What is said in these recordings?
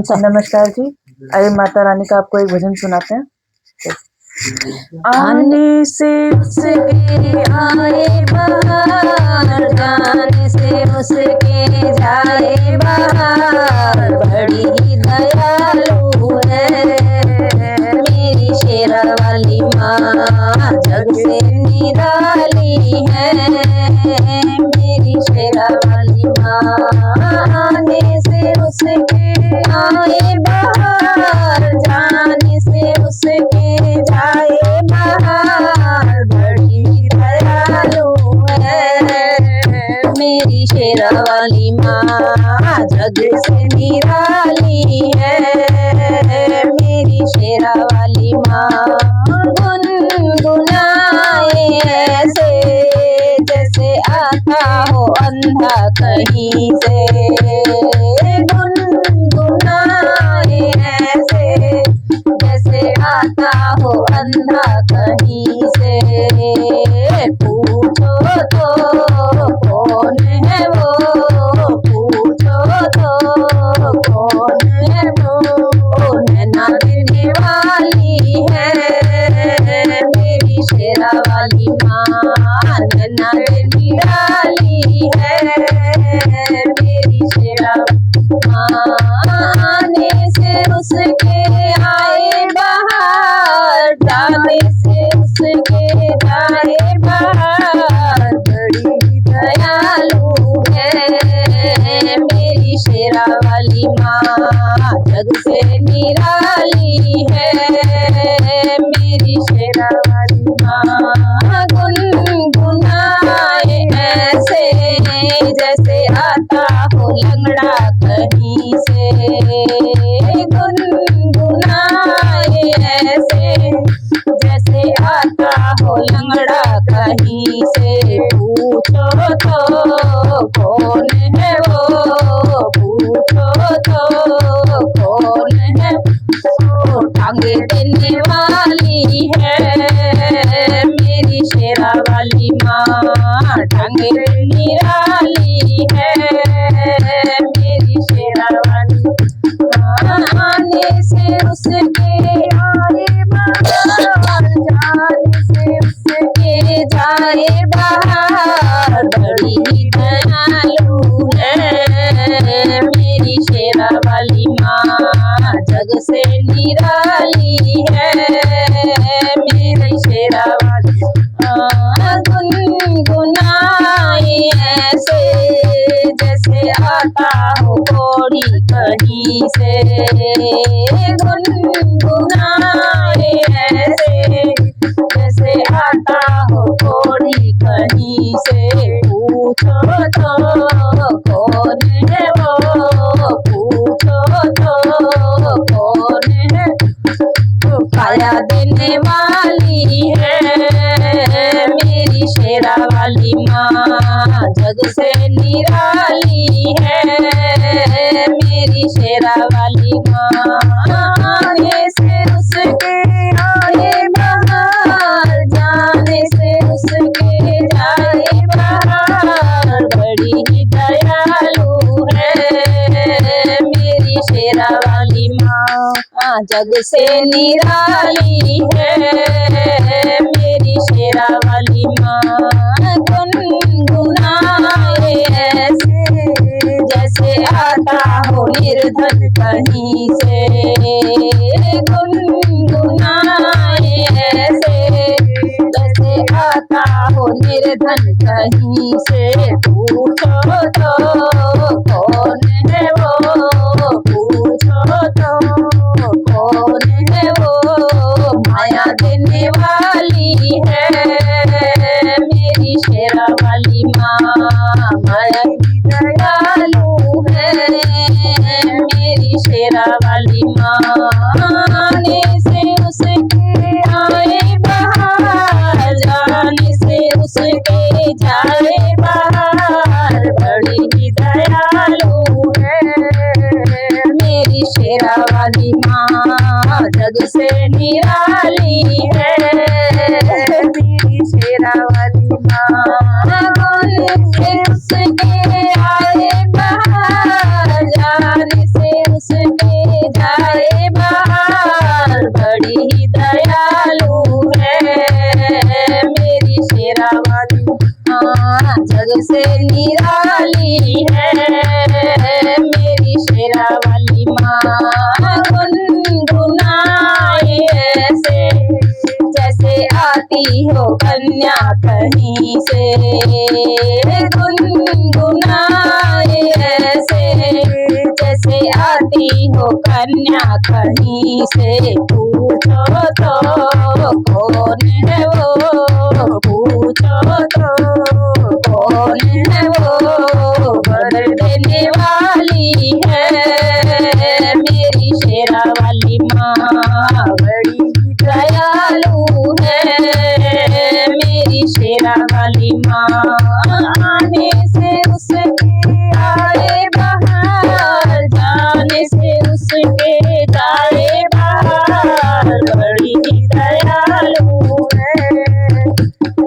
नमस्कार जी। आइए माता रानी का आपको एक भजन सुनाते हैं। आने से उसके आए बाहर, जाने से उसके जाए बाहर, बड़ी दयालु है मेरी शेरा वाली माँ, जग से निराली है मेरी शेरा वाली माँ। आने से उसके आए बाहर, जाने से उसके जाए बाहर, बड़ी दयालु है मेरी शेरा वाली माँ, जग से निराली है मेरी शेरा वाली माँ। गुनगुनाए ऐसे जैसे आता हो अंधा कहीं से, गुनगुनाए ऐसे जैसे आता हो अंधा कहीं से। पूछो तो कौन है वो, पूछो तो कौन है वो, नैना देने वाली है मेरी शेरा वाली माँ, नैना देने वाली है मेरी शेरा माँ। आने से उसके आए बाहर, जाने से उसके जाए बाहर, बड़ी दयालु है मेरी शेरा वाली माँ, जग से निराली है मेरी शेरा वाली माँ। गुनगुनाए ऐसे जैसे आता हो लंगड़ा कहीं से, गुनगुनाए ऐसे जैसे आता हो लंगड़ा कहीं से। पूछो तो कौन है वो, पूछो तो कौन है वो, टांगे देने वाली है मेरी शेरा वाली माँ, टांगे निराली है मेरी शेरा वाली माँ। आने से उसके आए बाहर, जाने से उसके जाए बाहर, बड़ी दयालु है मेरी शेरा वाली माँ, जग से निराली है मेरी शेरा वाली माँ। गुनगुनाए ऐसे जैसे आता हो कोड़ी कहीं से, गुनगुनाए ऐसे जैसे आता हो कोड़ी कहीं से। पूछो तो कौन है वो, पूछो तो कौन है वो, काया देने वाली है मेरी शेरा वाली माँ, जग से निराली है मेरी शेरा वाली माँ। आने से उसके आए बाहर, जाने से उसके जाए बाहर, बड़ी दयालु है मेरी शेरा वाली माँ, जग से निराली है मेरी शेरा वाली माँ। गुनगुनाए ऐसे जैसे आता हो निर्धन कहीं से, गुनगुनाए ऐसे जैसे आता हो निर्धन कहीं से। पूछो तो कौन है वो, पूछो तो कौन है वो, माया देने वाली है मेरी शेरा वाली माँ, माया दयालु है मेरी शेरा वाली माँ। आने से उसके आए बाहर, जाने से उसके जाए बाहर, बड़ी दयालु है मेरी शेरा वाली माँ, जग से निराली है मेरी शेरा वाली माँ। से उसके आए बाहर, जाने से उसके वाली माँ गुनगुनाए ऐसे जैसे आती हो कन्या कहीं से, गुनगुनाए ऐसे जैसे आती हो कन्या कहीं से। पूछो तो कौन है वो, पूछो तो कौन है वो, वर देने वाली है मेरी शेरा वाली माँ। बड़ी दयालु है मेरी शेरा वाली माँ, आने से उसके आए बाहर, जाने से उसके जाए बाहर। बड़ी दयालु है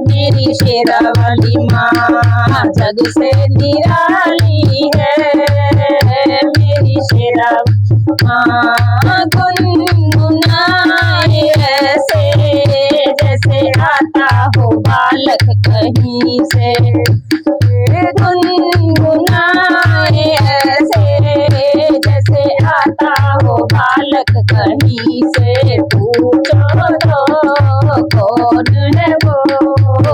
मेरी शेरा वाली माँ, जग से निराली है मेरी शेरा माँ। गुनगुनाए ऐसे जैसे आता हो बालक कहीं से, गुनगुनाए ऐसे जैसे आता हो बालक कहीं से। पूछो तो कौन है वो,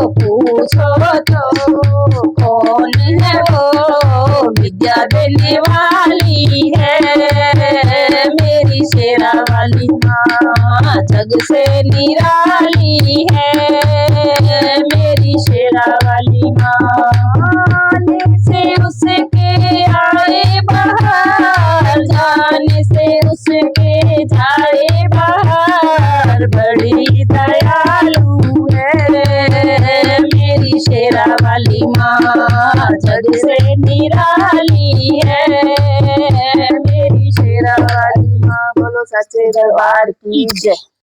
पूछो तो कौन है वो, विद्या देने वाली है मेरी शेरा वाली माँ, जग से निराली है मेरी शेरा वाली माँ। आने से उसके आए बाहर, जाने से उसके जाए बाहर। बड़ी दयालु है मेरी शेरा वाली माँ, जग से निराली है मेरी शेरा वाली माँ। बोलो सच्चे दरबार की जय।